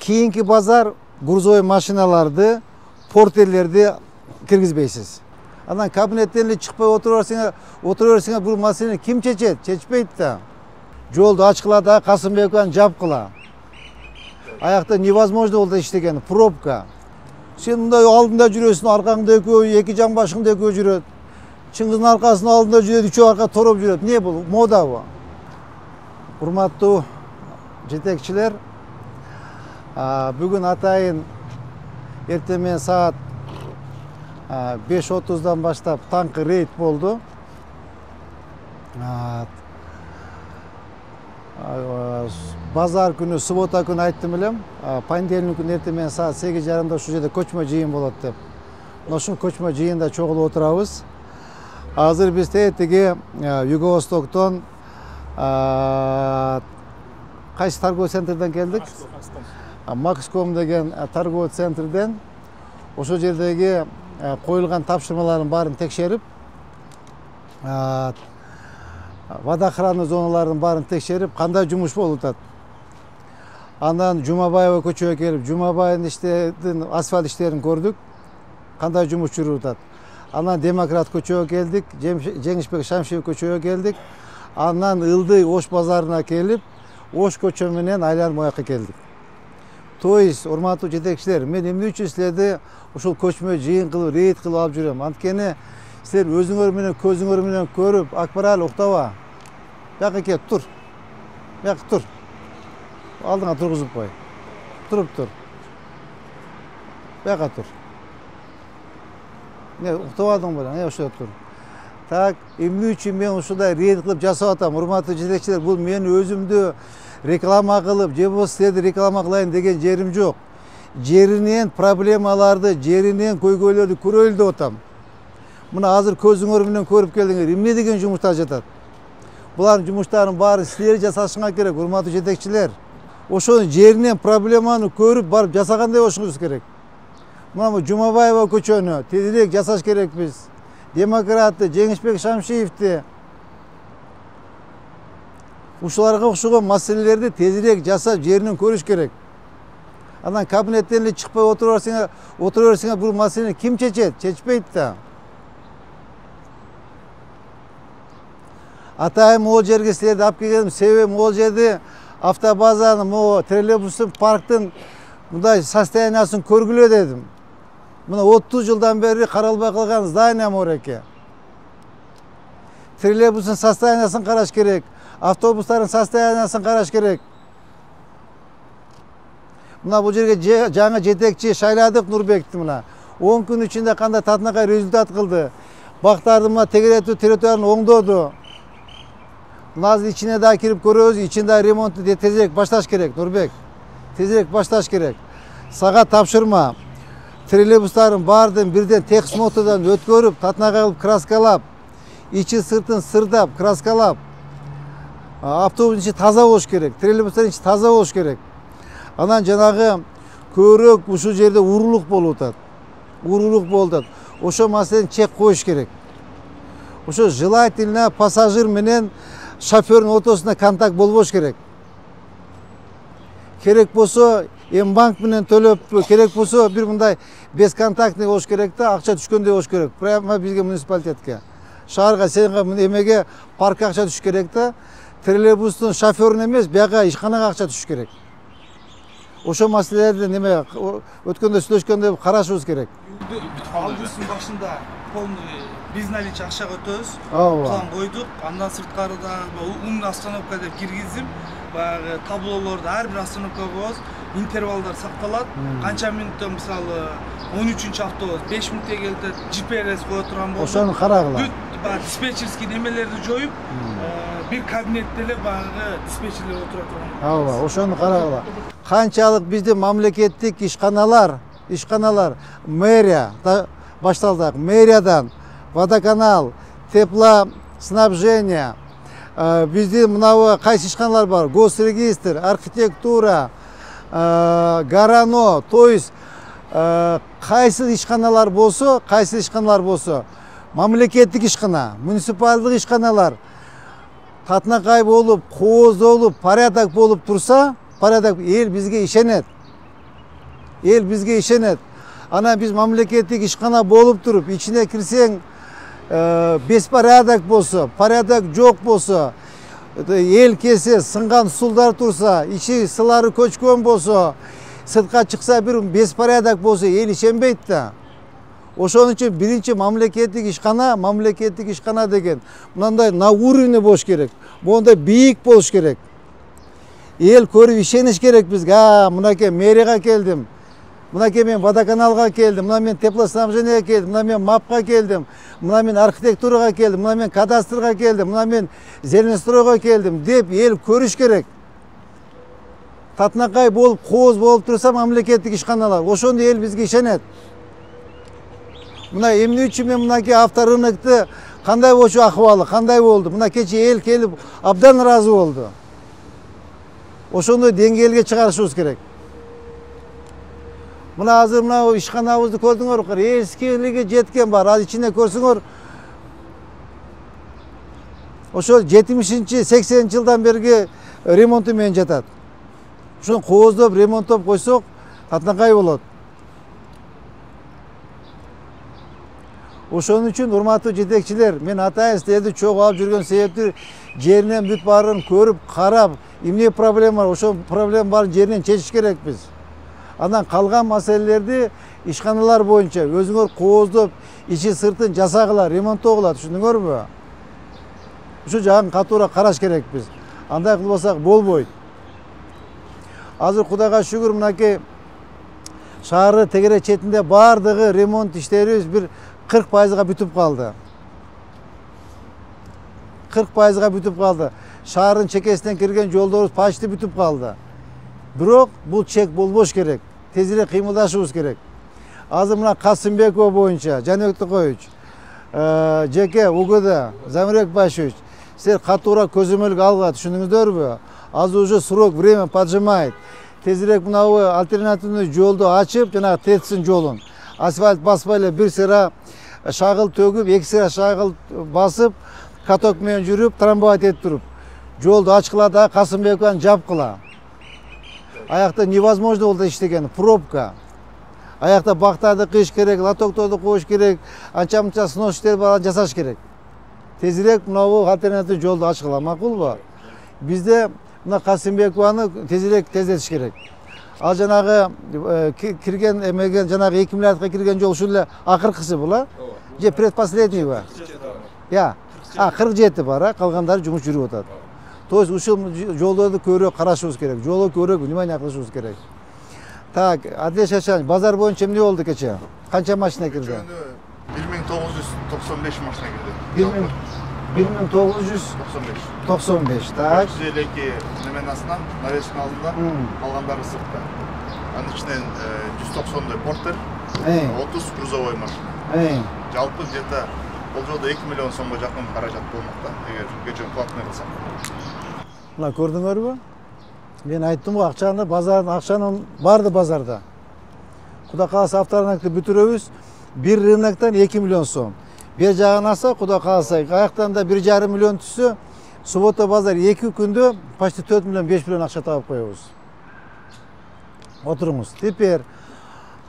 Keyingi bazar грузовой машиналарды, портерлерди киргизбейсиз. Анан кабинеттеринен чыкпай отура берсеңер, бул маселени ким чечет? Чечпейт да. Жолду ачкыла да, Касымбекованы жапкыла. Аякта невозможно болду иштеген, пробка. Сен мындай алдында жүрөсүң, аркаңда экөө, эки жан башыңда экөө жүрөт. Чыңгыздын аркасынын алдында жүрөт, үчөө арка тороп жүрөт. Не бул? Мода бу. Урматтуу жетекчилер, бүгүн атайын эртең саат 5:30-дан баштап таңкы рейд болду. Базар күнү, суббота күнү айттым элем, понедельник күнү эртең саат 8:30-да ушул жерде көчмө жыйын болот деп. Ошол көчмө жыйында чогулуп отурабыз. Азыр биз тетиги Юго-Востоктон кайсы торговый центрден келдик? Макском деген торговый центрден ошол жердеги коюлган тапшырмалардын баарын текшерип, водоохранный зоналардын баарын текшерип, кандай жумуш болуп атат. Андан Жумабаева көчөгө келип, Жумабайдын иштерин, асфальт иштерин көрдүк. Кандай жумуш жүрүп атат. Андан Демократ көчөгө келдик, Жеңишбек Шамшиев көчөгө келдик. Андан Ылдый Ош базарына келип, Ош көчө менен айланып буяка келдик. То есть, урматтуу жетекчилер, мен эмне үчүн силерди ушул көчмө жыйын кылып, рейд кылып алып жүрөм? Анткени силер өзүңөр менен, көзүңөр менен көрүп, Акбарал уктаба. Бияка кел, тур. Бияка тур. Алдыңа тургузуп кой. Туруп тур. Бияка тур. Не, уктабадың белең, ошо тур. Так, эмне үчүн мен ушундай рейд кылып жасап атам? Урматтуу жетекчилер, бул мен өзүмдү реклама кылып, же болбосо силерди реклама кылайын деген жерим жок. Жеринен проблемаларды, жеринен көйгөйлөрдү көрөлү деп атам. Мына азыр көзүңөр менен көрүп келдиңер, эмне деген жумуштар жатат. Булардын жумуштарынын баары силер жасашыңар керек, урматтуу жетекчилер. Ошонун жеринен проблеманы көрүп, барып жасагандай болушуңуз керек. Мына Жумабаева көчөнү тезирээк жасаш керекпиз. Демократты, Жеңишбек Шамшиевди, ушуларга окшогон маселелерди тезирээк жасап, жеринен көрүш керек. Анан кабинеттеринен чыкпай отура берсеңер, бул маселени ким чечет? Чечпейт да. Атайын могул жерге силерди алып келгеним себеби могул жерде автобазанын, могу троллейбустун, парктын мындай состояниясын көргүлө дедим. Мына 30 жылдан бери каралбай калган здание мореке. Троллейбустун состояниясын караш керек, автобустардын состояниясын караш керек. Мына бул жерге жаңы жетекчи шайладык Нурбекти мына 10 күн ичинде кандай татынакай результат кылды. Бактарды мына тегеретүү территорияны оңдоду. Мына азыр ичине да кирип көрөбүз, ичинде ремонтту тезирээк башташ керек, Нурбек. Тезирээк башташ керек. Сага тапшырма. Троллейбустардын баардын бирден техсмотрдан өткөрүп, татынакай кылып краскалап, ичи сыртын сырдап, краскалап. Автобустун ичи таза болуш керек, троллейбустардын ичи таза болуш керек. Анан жанагы көбүрөөк ушул жерде урурлук болуп атат. Урурлук болуп атат. Ошо маселени чек коюш керек. Ошо желательно пассажир менен шофердун ортосунда контакт болбош керек. Керек болсо М-банк менен төлөп, керек болсо бир мындай бесконтактный болуш керек да, акча түшкөндөй болуш керек. Прямо бизге муниципалитетке. Шаарга сенге эмеге паркка акча түшүш керек да, троллейбустун шоферүнө эмес, бияка ишканага акча түшүш керек. Ошо маселелерди неме өткөндө сүйлөшкөндө карашыбыз керек. Августтун башында полный безналичие акчага өтөбүз. План койдук. Андан сырткарыда умный остановка деп киргизип, баягы таблолорду ар бир остановкага коебуз. Интервалдар сакталат. Канча мүнөттө мисалы 13-автобус 5 мүнөткө келет, GPS кое турган болсо. Ошону карагыла. Бүт диспетчерский немелерди жоюп, бир кабинетте эле баягы диспетчерлер отура турган. Ошону карагыла. Канчалык биздин мамлекеттик ишканалар, мэрия башталды. Мэриядан водоканал, теплоснабжение, биздин мынабу кайсы ишканалар бар? Госрегистр, архитектура, Гарано, то есть кайсы ишканалар болсо, мамлекеттик ишкана, муниципалдык ишканалар татынакай болуп, кооз болуп, порядок болуп турса, порядок эл бизге ишенет. эл бизге ишенет. Анан биз мамлекеттик ишкана болуп туруп, ичине кирсең беспорядок болсо, порядок жок болсо, эл келсе сынган стулдар турса, ичи сылары көчкөн болсо, сыртка чыкса бир беспорядок болсо, эл ишенбейт да. Ошон үчүн биринчи мамлекеттик ишкана деген мындай на уровне болуш керек. Мондай бийик болуш керек. Эл көрүп ишениш керек бизге. Мынакей мэрияга келдим. Мынакей мен водоканалга келдим. Мына мен теплоснабженияга келдим. Мына мен МАПка келдим. Мына мен архитектурага келдим. Мына мен кадастрга келдим. Мына мен зеленстройго келдим деп эл көрүш керек. Татынакай болуп, кооз болуп турса мамлекеттик ишканалар. Ошондо эл бизге ишенет. Мына эмне үчүн мен мынакей авторынокты кандай болчу акыбалы, кандай болду? Мына кече эл келип абдан ыраазы болду. Ошондой деңгээлге чыгарышыбыз керек. Мына азыр мына ишканабызды көрдүңөр, эскилиги жеткен бар. Ал ичине көрсөңөр, ошо 70-80 жылдан берги ремонту менен жатат. Ошону кооздоп, ремонттоп койсок, татынакай болот. Ошон үчүн урматтуу жетекчилер, мен атайын силерди чогуу алып жүргөн себептер жеринен бүт баарын көрүп, карап, эмне проблема бар, ошол проблема барын жеринен чечиш керекпиз. Андан калган маселелерди ишканалар боюнча өзүңөр кооздоп, ичи сыртын жасагыла, ремонттогула, түшүндүңөрбү? Ушу жагын катуура караш керекпиз. Андай кылбасак болбойт. Азыр Кудайга шүгүр, мынакей шаары тегере четинде баардыгы ремонт иштерибиз бир 40%га бүтүп калды. 40%га бүтүп калды. Шаардын чекесинен кирген жолдорубуз почти бүтүп калды. Бирок бул чек болбош керек. Тезирээк кыймылдашыбыз керек. Азыр мына Касымбекова боюнча, Жаныбек Токоевич, Жеке УГД, Замирбек Башевич, силер катуура көзөмөлгө алгыла, түшүндүңүздөрбү? Азыр уже срок, время поджимает. Тезирээк мынабы альтернативный жолду ачып, жанагы Тетсин жолун асфальт баспай эле бир сыра шагыл төгүп, эки сыра шагыл басып, каток менен жүрүп, трамбовать этип туруп, жолду ачкыла да Касымбекованы жапкыла. Аякта невозможно болду иштеген, пробка. Аякта бактарды кыйыш керек, лотокторду коюш керек, анча-мынча снос иштер бар, жасаш керек. Тезирээк мынабу альтернатив жолду ачкыла, макулбу? Бизде мына Касымбекованы тезирээк тездетиш керек. Ал жанагы кирген эмеген жанагы 2 миллиардка кирген жол ушул эле акыркысы бул, же предпоследний бар? Я, 47 бар, калгандары жумуш жүрүп атат. То есть ушул жолдорду көбүрөөк карашыбыз керек, жолго көбүрөөк внимание кылышыбыз керек. Так, Адилет Шашанович, базар боюнча эмне болду кече? Канча машина кирди? 1995 машина кирди. 1995. Так. 152 неменин астынан, навестин алдында, калгандары сыртта. Анын ичинен 190 портер, 30 грузовой машина. Жалпы где-то бул жолдо 2 миллион сомго жакын каражат болмок да, эгер кечен платный кылсак. Мына көрдүңөрбү? Мен айттым го, акчанын барды базарда. Кудай кааласа авторынокты бүтүрөбүз. Bir рыноктан 2 миллион сом. Бер жагын алса, Кудай кааласа, аяктан да 1,5 миллион түшсө, суббота базар 2 күндө почти 4 миллион 5 миллион акча табып коебуз. Отуруңуз. Теперь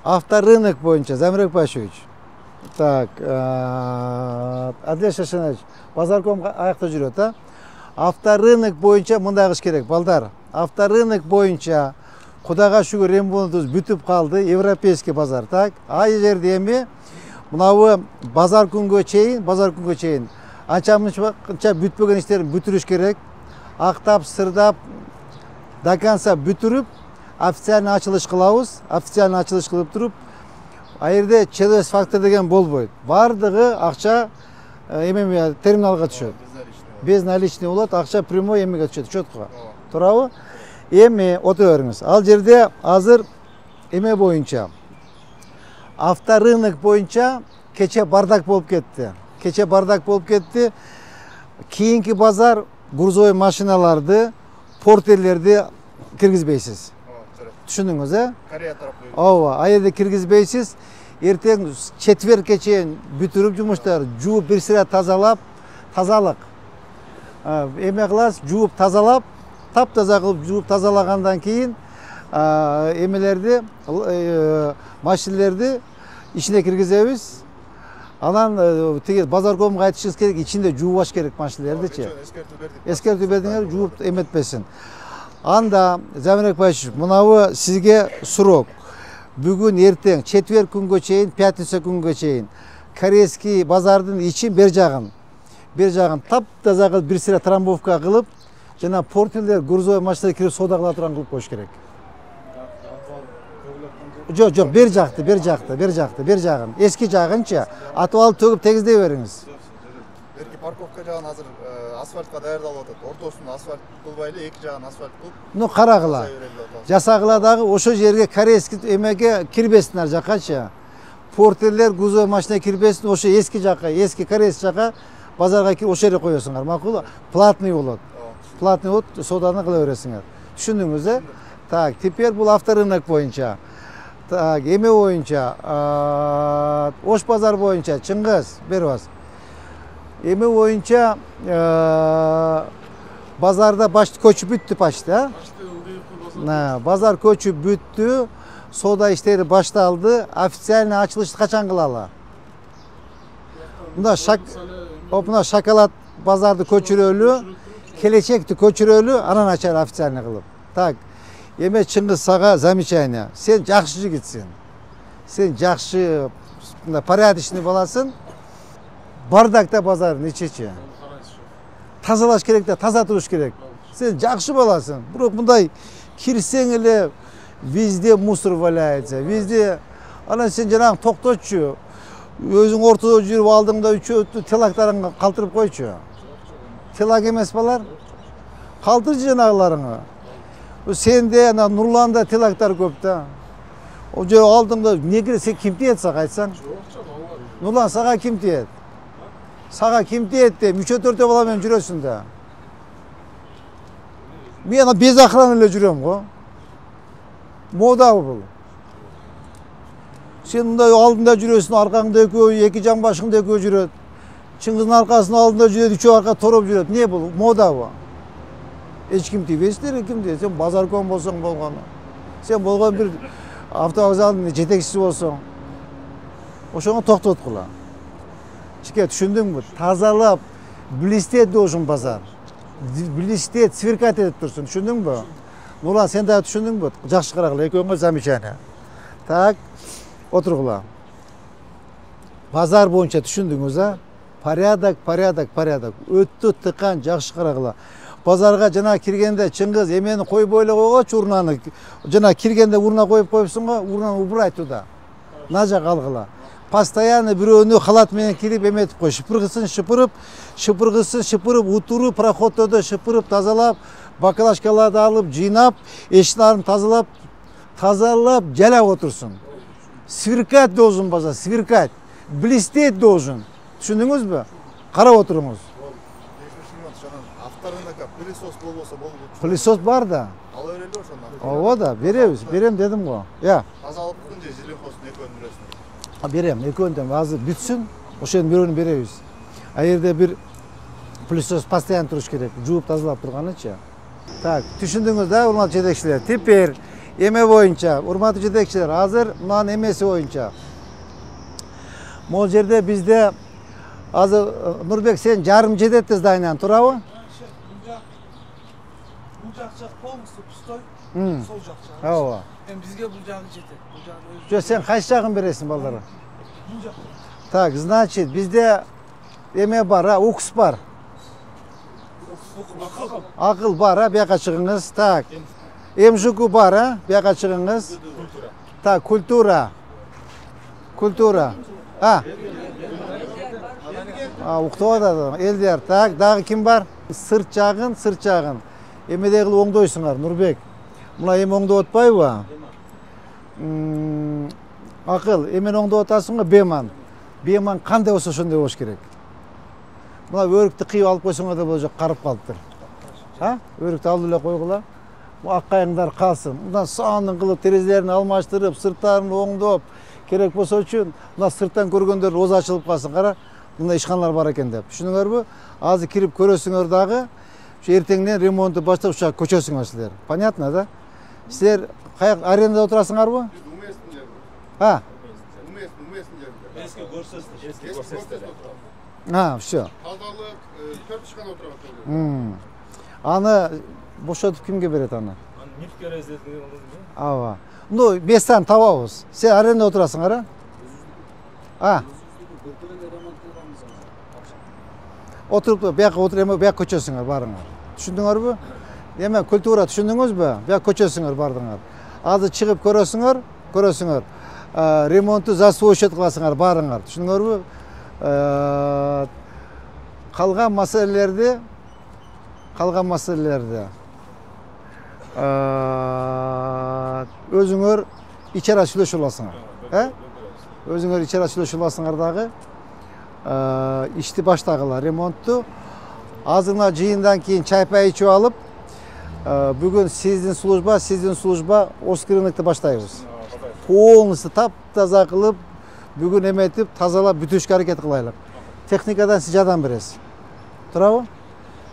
авторынок боюнча Замирбек Башевич. Так, Адилет Шашанович, базарком аякта жүрөт, а? Авторынок боюнча мындай кылыш керек, балдар. Авторынок боюнча Кудайга шүгүр ремонтубуз бүтүп калды, европейский базар, так? Ай жерде эми мынабы базар күнгө чейин анча-мынча бүтпөгөн иштерин бүтүрүш керек. Актап, сырдап, до конца бүтүрүп, официальный ачылыш кылабыз. Официальный ачылыш кылып туруп, айырде ЧДС фактор деген болбойт. Бардыгы акча терминалга түшөт. Безналичный болот, акча прямой эмеге түшөт, четко. Туурабы? Эми отура бериңиз. Ал жерде азыр эме боюнча, авторынок боюнча кече бардак болуп кетти. Кийинки базар грузовой машиналарды, портерлерди киргизбейсиз. Түшүндүңүз, э? Корея тарапы. Ооба, айерде киргизбейсиз. Эртең четверге чейин бүтүрүп жумуштар, жууп бир сыра тазалап, тазалык. Эме кыласыз, жууп тазалап, таптаза кылып жууп тазалагандан кийин эмелерди, машинелерди ичине киргизебиз. Анан тиги базаркомго айтышыбыз керек, ичинде жуубаш керек машинелердичи. Эскертүү бердиңер, жууп эметпесин. Анда Замирбек Байчуш, мынабы сизге сурок. Бүгүн эртең, четверг күнгө чейин, пятница күнгө чейин корейский базардын ичин бер жагын таптаза кылып бир сыра трамбовка кылып, жана портелер, грузовой машиналар кирип соода кыла турган кылып коюш керек. Жок, бер жагын. Эски жагынча атып алып төгүп тегиздей бериңиз. Берки парковка жагын азыр асфальтка даярдалып атат. Ортосун асфальт кылбай эле эки жагын асфальт кылып. Ну карагыла. Жасагыла дагы ошо жерге корейский эмеге кирбесин ар жаккачы. Портерлер, грузовой машина кирбесин, ошо эски жакка, эски корейский жакка базарга кирип ошо жерге коесуңар. Макул, платный болот. Платный болот, сооданы кыла бересиңер. Түшүндүңүз, э? Так, теперь бул авторынок боюнча. Так, эме боюнча, Ош базар боюнча, Чыңгыз, бербас. Эме боюнча базарда башты көчүп бүттү почти, а? Базар көчүп бүттү, соода иштери башталды, официальный ачылышты качан кылалы? Мына шоколад базарды көчүрөлү, келечекти көчүрөлү, анан ачар официальный кылып. Так, эме Чыңгыз сага замечание. Сен жакшы жигитсиң. Сен жакшы, порядочный баласың. Бардакта базардын ичичи. Тазалаш керек да, таза туруш керек. Сен жакшы баласың. Бирок мындай кирсең эле везде мусор валяется, везде. Анан сен жанагы токтотчу. Өзүң ортодо жүрүп алдыңда үчөө телактарыңды калтырып койчу. Телак эмес балар? Калтырчы жанагыларыңы. Сенде Нурланда телактар көп да. О жер алдыңда неге сен ким тиет сага айтсаң? Нурлан сага ким тиет? Сага ким тиет деп үчөө төртөө бала менен жүрөсүң да. Мен без охраны эле жүрөм го. Модабы бул. Сен мындай алдында жүрөсүң, аркаңда экөө, эки жан башыңда экөө жүрөт. Чыңгыздын аркасынын алдында жүрөт, үчөө арка тороп жүрөт. Не бул? Модабы. Эч ким тийбейсиздер, ким дейт? Сен базарком болсоң болгону. Сен болгон бир автовокзалдын жетекчиси болсоң. Ошону токтоткула. Чике, түшүндүңбү? Тазалап, блестеть должен базар. Блестеть, сверкать этип турсун, түшүндүңбү? Нурлан, сен дагы түшүндүңбү? Жакшы карагыла, экөөңөр замечание. Так, отургула. Базар боюнча түшүндүңүз, а? Порядок. Өттү тыкан, жакшы карагыла. Базарга жана киргенде Чыңгыз эмени койбой эле койгочу урнаны. Жана киргенде урна коюп коюпсуң го, урнаны убурайт туда. Нажа калгыла. Постоянно бирөөнү халат менен кирип эметип кой. Шыпыргысын шыпырып, утуру проходдордо шыпырып, тазалап, баклажкаларды алып, жыйнап, эшиктин тазалап, жалап отурсун. Сверкать должен базар, сверкать. Блестеть должен. Түшүндүңүзбү? Карап отуруңуз. Авторынок пылесос болбосо болду. Пылесос бар да. Ала берели ошону. Ооба да, берем дедим го. Я. Тазалап бүткөн же зеленхоздун экөөнүн бересиң. Берем, экөөнүн азыр бүтсүн, ошонун бирөөнү беребиз. А жерде бир пылесос постоянно туруш керек, жууп тазалап турганычы. Так, түшүндүңүз да, урматтуу жетекчилер. Теперь эме боюнча, урматтуу жетекчилер, азыр мынанын эмеси боюнча. Могул жерде бизде азыр Нурбек, сен жарым жетет зданияны, туурабы? Бул жакча полностью пустой. Сол жакча. Ооба. Эми бизге бул жагы жетет. Бул жагы өзү. Жо, сен кайсы жагын бересиң балдарга? Бул жак. Так, значит, бизде эме бар, укс бар. Акыл бар, бияка чыгыңыз. Так. МЖК бар, бияка чыгыңыз. Так, культура. Уктап атат, Элдияр. Так, дагы ким бар? Сырт жагын. Эмедей кылып оңдойсуңар, Нурбек. Мына эми оңдоп атпайбы? Акыл, эмени оңдоп атасың го, Беман. Беман кандай болсо ошондой болуш керек. Мына өрүктү кыйып алып койсоңор да боло жок, карып калыптыр. Өрүктү алып эле койгула. Ак кайыңдар калсын. Мындан саандын кылып, терезелерин алмаштырып, сырттарын оңдоп, керек болсо үчүн мына сырттан көргөндөр роза ачылып калсын. Кара, мындай ишканалар бар экен деп. Түшүнүңөрбү? Азыр кирип көрөсүңөр дагы. Эртеңден ремонту баштап ушак көчөсүңөр силер. Понятно, да? Силер Каяк арендада отурасыңарбы? Biz Umes'in yerinde. Ha. Umes'in yerinde. Eski Gorses'te. Eski Gorses'te oturalım. Ha, все. Pazarlık 4 çıkan oturalım. Аны бошотуп кимге берет аны? Нефтькара излеткен олар ма? Ава. Ну, местаны табабыз. Сен арендада отурасың, ара? А. Отуруп, бияка отуруп, эме бияка көчөсүңөр, барыңар. Түшүндүңөрбү? Эме культура түшүндүңүзбү? Бияка көчөсүңөр, бардыңар. Азыр чыгып көрөсүңөр. Ремонтту застройщик кыласыңар, барыңар. Түшүндүңөрбү? Калган маселелерди өзүңөр ичара сүйлөшүп аласыңар. Өзүңөр ичара сүйлөшүп аласыңар дагы. Ишти баштагыла, ремонтту. Азырына жыйындан кийин чай-пай ичип алып, бүгүн сиздин служба Оскрыныкты баштайбыз. Полностью таптаза кылып, бүгүн эметип, тазалап, бүтүшкө аракет кылайлык. Техникадан сиз жардам бересиз. Туурабы?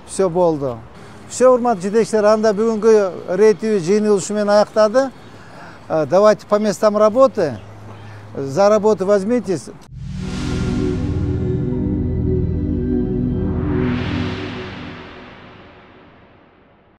Все болду. Все, урматтуу жетекчилер, анда бүгүнкү рейтибиз жыйыны ушу менен аяктады. Давайте по местам работы. За работу возьмитесь.